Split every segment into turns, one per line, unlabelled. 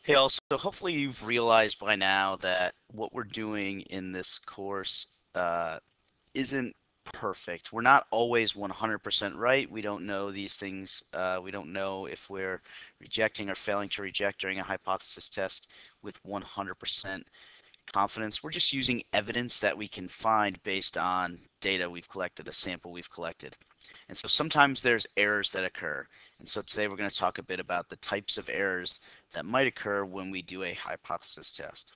Hey, also, hopefully you've realized by now that what we're doing in this course isn't perfect. We're not always 100% right. We don't know these things. We don't know if we're rejecting or failing to reject during a hypothesis test with 100% confidence. We're just using evidence that we can find based on data we've collected, a sample we've collected. And so sometimes there's errors that occur. And so today we're going to talk a bit about the types of errors that might occur when we do a hypothesis test.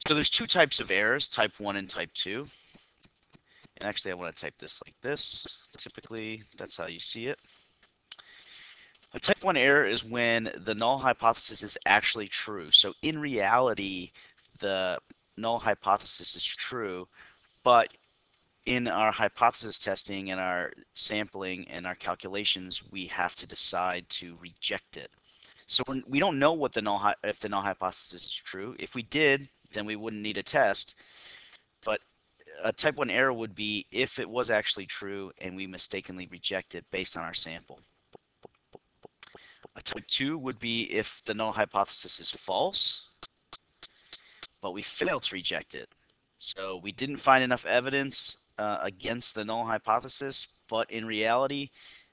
So there's two types of errors, type 1 and type 2. And actually I want to type this like this. Typically, that's how you see it. A type 1 error is when the null hypothesis is actually true. So in reality, the null hypothesis is true, but in our hypothesis testing and our sampling and our calculations, we have to decide to reject it. So we don't know what if the null hypothesis is true. If we did, then we wouldn't need a test. But a type 1 error would be if it was actually true and we mistakenly reject it based on our sample. A type 2 would be if the null hypothesis is false, but we fail to reject it. So we didn't find enough evidence against the null hypothesis, but in reality,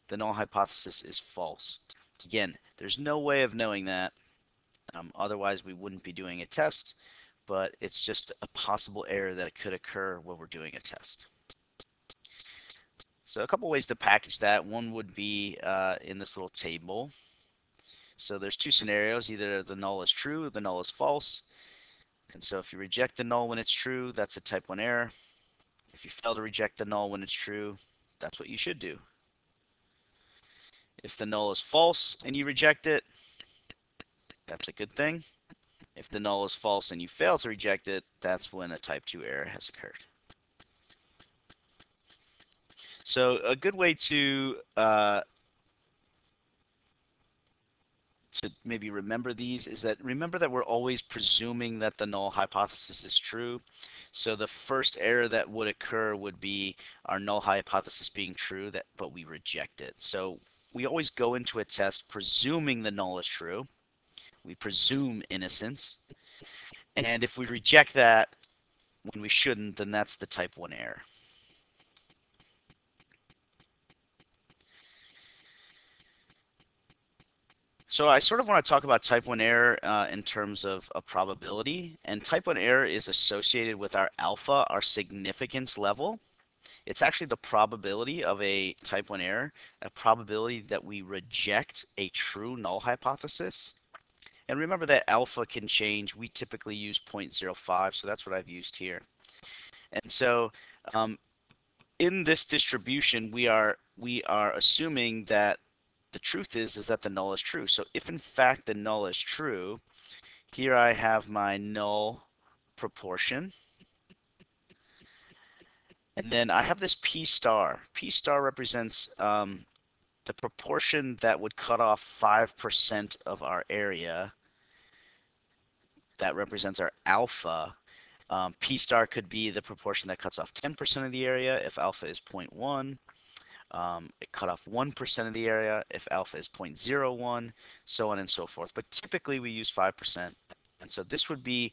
the null hypothesis is false. Again, there's no way of knowing that. Otherwise, we wouldn't be doing a test, but it's just a possible error that could occur when we're doing a test. So a couple ways to package that. One would be in this little table. So there's two scenarios. Either the null is true or the null is false. And so if you reject the null when it's true, that's a type 1 error. If you fail to reject the null when it's true, that's what you should do. If the null is false and you reject it, that's a good thing. If the null is false and you fail to reject it, that's when a type 2 error has occurred. So a good way to maybe remember these is that remember that we're always presuming that the null hypothesis is true. So the first error that would occur would be our null hypothesis being true, but we reject it. So we always go into a test presuming the null is true. We presume innocence. And if we reject that when we shouldn't, then that's the type 1 error. So I sort of want to talk about type 1 error in terms of a probability. And type 1 error is associated with our alpha, our significance level. It's actually the probability of a type 1 error, a probability that we reject a true null hypothesis. And remember that alpha can change. We typically use 0.05, so that's what I've used here. And so in this distribution, we are assuming that the truth is that the null is true. So if in fact the null is true, here I have my null proportion. And then I have this P star. P star represents the proportion that would cut off 5% of our area. That represents our alpha. P star could be the proportion that cuts off 10% of the area if alpha is 0.1. It cut off 1% of the area if alpha is 0.01, so on and so forth. But typically we use 5%. And so this would be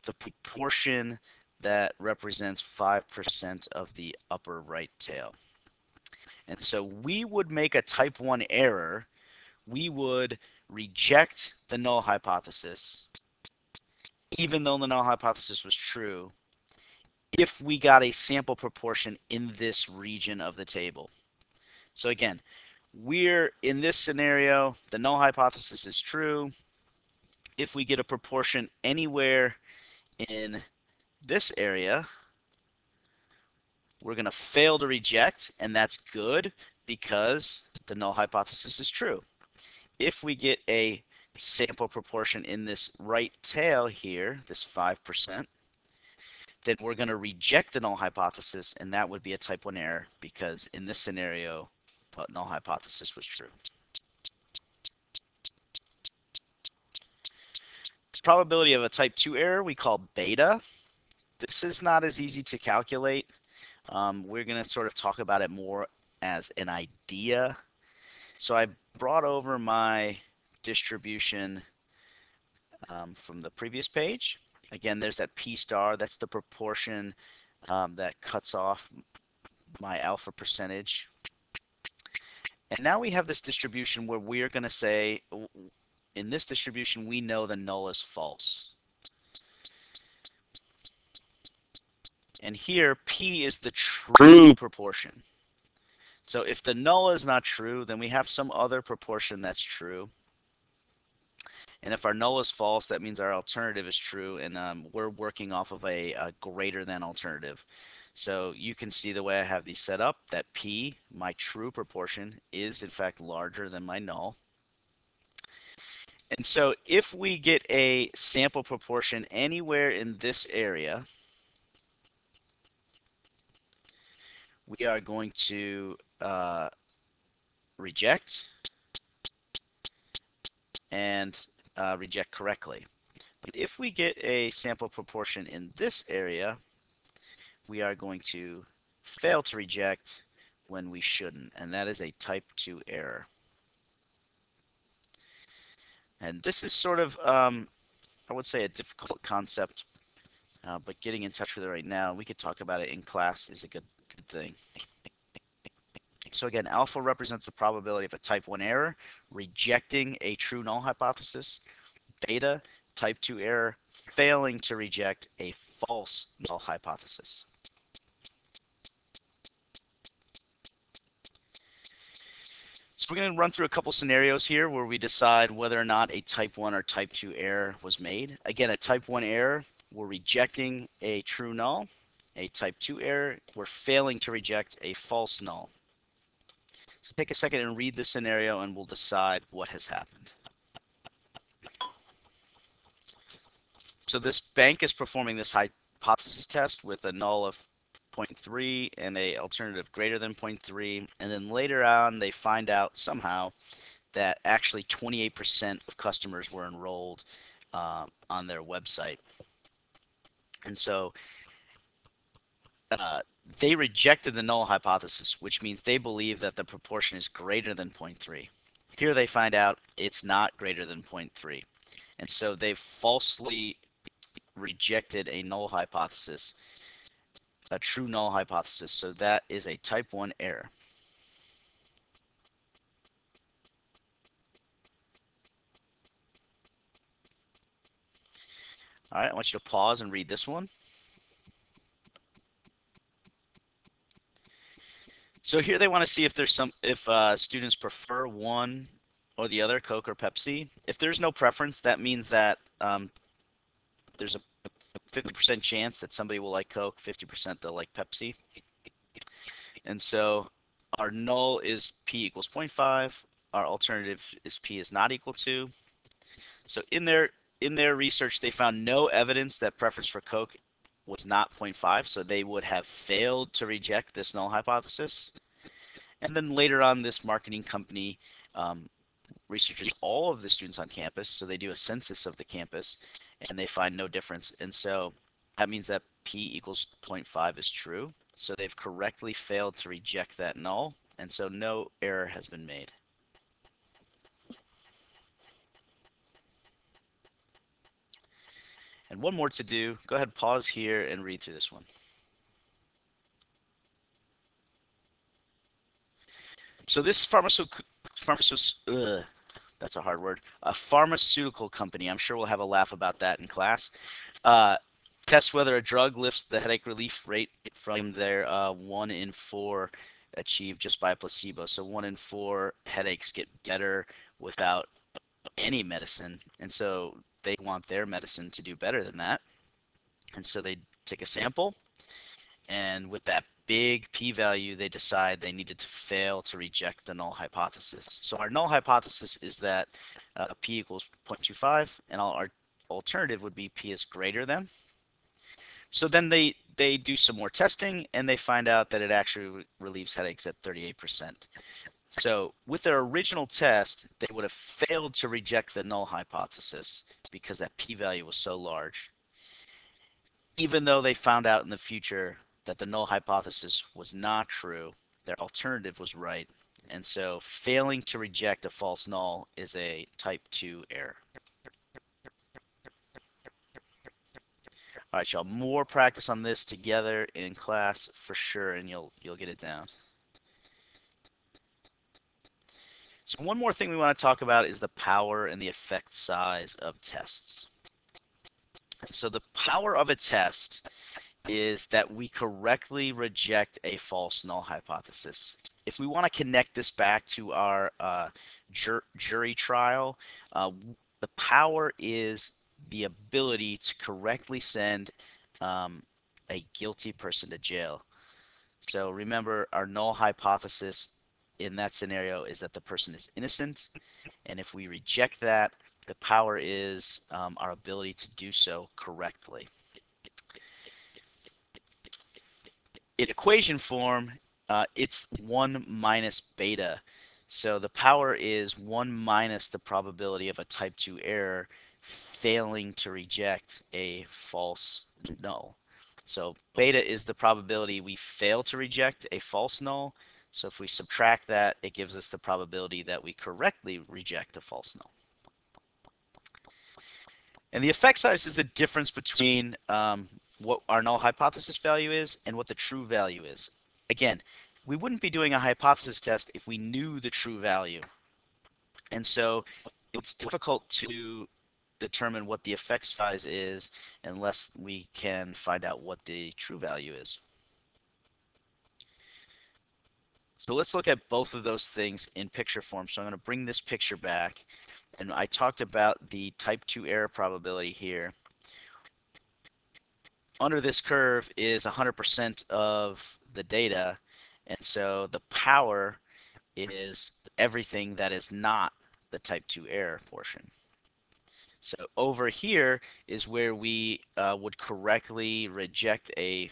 the proportion that represents 5% of the upper right tail. And so we would make a type 1 error. We would reject the null hypothesis, even though the null hypothesis was true, if we got a sample proportion in this region of the table. So again, we're in this scenario, the null hypothesis is true. If we get a proportion anywhere in this area, we're going to fail to reject, and that's good because the null hypothesis is true. If we get a sample proportion in this right tail here, this 5%, then we're going to reject the null hypothesis, and that would be a type 1 error because in this scenario, the null hypothesis was true. The probability of a type 2 error we call beta. This is not as easy to calculate. We're going to sort of talk about it more as an idea. So I brought over my distribution from the previous page. Again, there's that P star. That's the proportion that cuts off my alpha percentage. And now we have this distribution where we are going to say, in this distribution, we know the null is false. And here, P is the true proportion. So if the null is not true, then we have some other proportion that's true. And if our null is false, that means our alternative is true, and we're working off of a greater than alternative. So you can see the way I have these set up, that P, my true proportion, is in fact larger than my null. And so if we get a sample proportion anywhere in this area, we are going to reject and reject correctly. But if we get a sample proportion in this area, we are going to fail to reject when we shouldn't, and that is a type 2 error. And this is sort of, I would say, a difficult concept, but getting in touch with it right now, we could talk about it in class, is a good thing. So again, alpha represents the probability of a type 1 error, rejecting a true null hypothesis. Beta, type 2 error, failing to reject a false null hypothesis. So we're going to run through a couple scenarios here where we decide whether or not a type 1 or type 2 error was made. Again, a type 1 error, we're rejecting a true null. A type 2 error, we're failing to reject a false null. So take a second and read this scenario and we'll decide what has happened. So this bank is performing this hypothesis test with a null of 0.3 and a alternative greater than 0.3, and then later on they find out somehow that actually 28% of customers were enrolled on their website. And so they rejected the null hypothesis, which means they believe that the proportion is greater than 0.3. Here they find out it's not greater than 0.3. And so they've falsely rejected a null hypothesis, a true null hypothesis. So that is a type 1 error. All right, I want you to pause and read this one. So here they want to see if there's if students prefer one or the other, Coke or Pepsi. If there's no preference, that means that there's a 50% chance that somebody will like Coke, 50% they'll like Pepsi. And so our null is P equals 0.5. Our alternative is P is not equal to. So in their research, they found no evidence that preference for Coke was not 0.5, so they would have failed to reject this null hypothesis. And then later on, this marketing company researches all of the students on campus, so they do a census of the campus, and they find no difference. And so that means that P equals 0.5 is true. So they've correctly failed to reject that null, and so no error has been made. And one more to do. Go ahead, pause here and read through this one. So this that's a hard word. A pharmaceutical company. I'm sure we'll have a laugh about that in class. Test whether a drug lifts the headache relief rate from their 1 in 4 achieved just by a placebo. So 1 in 4 headaches get better without any medicine, and so they want their medicine to do better than that. And so they take a sample, and with that big p-value, they decide they needed to fail to reject the null hypothesis. So our null hypothesis is that p equals 0.25, and our alternative would be p is greater than. So then they do some more testing, and they find out that it actually relieves headaches at 38%. So with their original test, they would have failed to reject the null hypothesis because that p-value was so large, even though they found out in the future that the null hypothesis was not true, their alternative was right, And so failing to reject a false null is a type 2 error. All right, y'all, more practice on this together in class for sure, and you'll get it down. So one more thing we want to talk about is the power and the effect size of tests. So the power of a test is that we correctly reject a false null hypothesis. If we want to connect this back to our jury trial, the power is the ability to correctly send a guilty person to jail. So remember, our null hypothesis in that scenario is that the person is innocent, and if we reject that, the power is our ability to do so correctly. In equation form, it's 1 minus beta. So the power is 1 minus the probability of a type 2 error failing to reject a false null. So beta is the probability we fail to reject a false null. So if we subtract that, it gives us the probability that we correctly reject a false null. And the effect size is the difference between what our null hypothesis value is and what the true value is. Again, we wouldn't be doing a hypothesis test if we knew the true value. And so it's difficult to determine what the effect size is unless we can find out what the true value is. So let's look at both of those things in picture form. So I'm going to bring this picture back. And I talked about the type 2 error probability here. Under this curve is 100% of the data, and so the power is everything that is not the type 2 error portion. So over here is where we would correctly reject a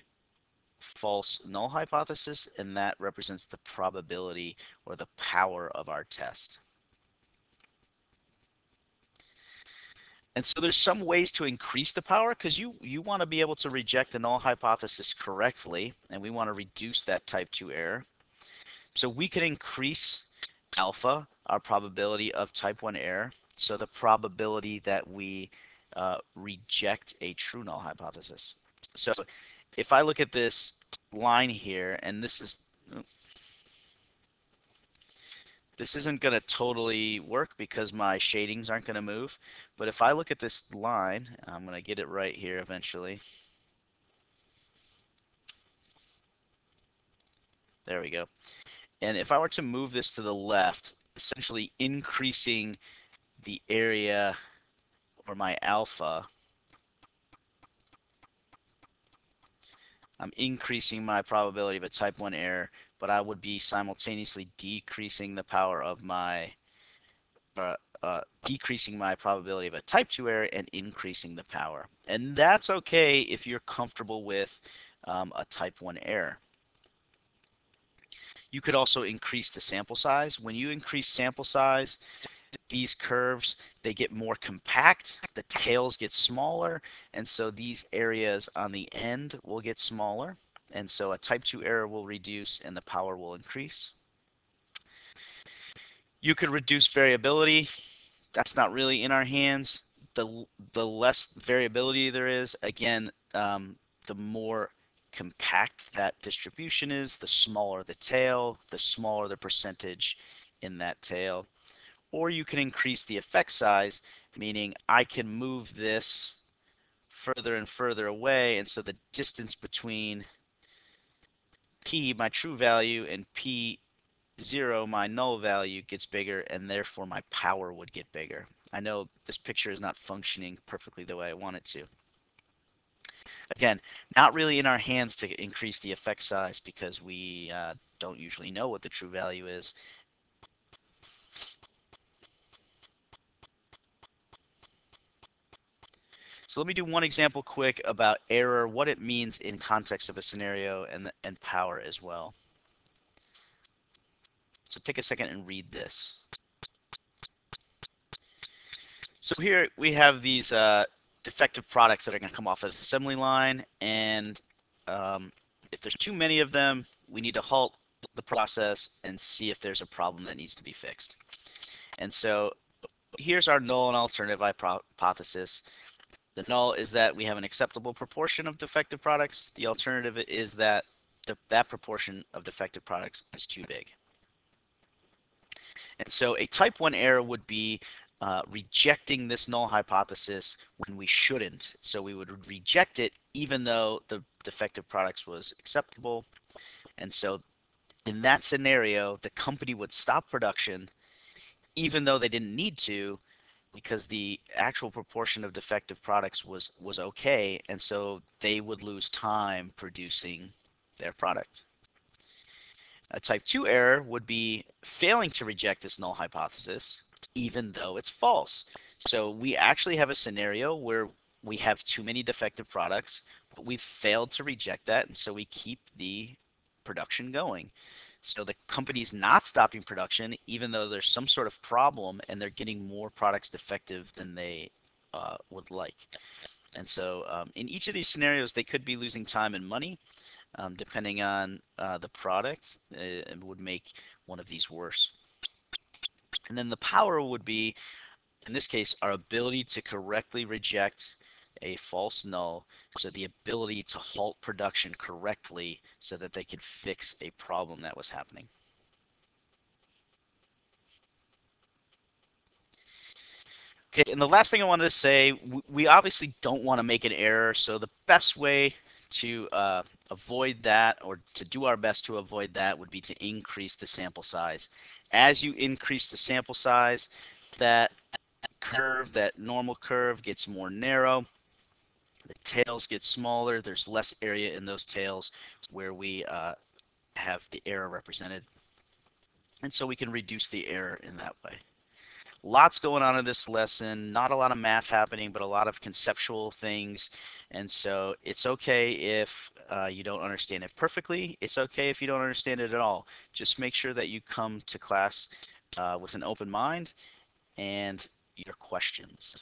false null hypothesis, and that represents the probability or the power of our test. And so there's some ways to increase the power because you want to be able to reject a null hypothesis correctly, and we want to reduce that type 2 error. So we could increase alpha, our probability of type 1 error, so the probability that we reject a true null hypothesis. So if I look at this line here, and this isn't going to totally work because my shadings aren't going to move. But if I look at this line, I'm going to get it right here eventually. There we go. And if I were to move this to the left, essentially increasing the area or my alpha, I'm increasing my probability of a type 1 error, but I would be simultaneously decreasing the power of my decreasing my probability of a type 2 error and increasing the power. And that's okay if you're comfortable with a type 1 error. You could also increase the sample size. When you increase sample size, these curves, they get more compact, the tails get smaller, and so these areas on the end will get smaller. And so a type 2 error will reduce and the power will increase. You could reduce variability. That's not really in our hands. The less variability there is, again, the more compact that distribution is, the smaller the tail, the smaller the percentage in that tail. Or you can increase the effect size, meaning I can move this further and further away, and so the distance between P, my true value, and P0, my null value, gets bigger, and therefore my power would get bigger. I know this picture is not functioning perfectly the way I want it to. Again, not really in our hands to increase the effect size because we don't usually know what the true value is. So let me do one example quick about error, what it means in context of a scenario, and power as well. So take a second and read this. So here we have these defective products that are going to come off an assembly line, and if there's too many of them, we need to halt the process and see if there's a problem that needs to be fixed. And so here's our null and alternative hypothesis. The null is that we have an acceptable proportion of defective products. The alternative is that that proportion of defective products is too big. And so a type 1 error would be rejecting this null hypothesis when we shouldn't. So we would reject it even though the defective products was acceptable. And so in that scenario, the company would stop production even though they didn't need to, because the actual proportion of defective products was okay, and so they would lose time producing their product. A type 2 error would be failing to reject this null hypothesis even though it's false. So we actually have a scenario where we have too many defective products, but we've failed to reject that, and so we keep the production going. So the company's not stopping production even though there's some sort of problem and they're getting more products defective than they would like. And so in each of these scenarios, they could be losing time and money depending on the product. It would make one of these worse. And then the power would be, in this case, our ability to correctly reject a false null, so the ability to halt production correctly so that they could fix a problem that was happening. Okay, and the last thing I wanted to say, we obviously don't want to make an error, so the best way to avoid that, or to do our best to avoid that, would be to increase the sample size. As you increase the sample size, that curve, that normal curve, gets more narrow. The tails get smaller. There's less area in those tails where we have the error represented. And so we can reduce the error in that way. Lots going on in this lesson, not a lot of math happening, but a lot of conceptual things. And so it's okay if you don't understand it perfectly. It's okay if you don't understand it at all. Just make sure that you come to class with an open mind and your questions.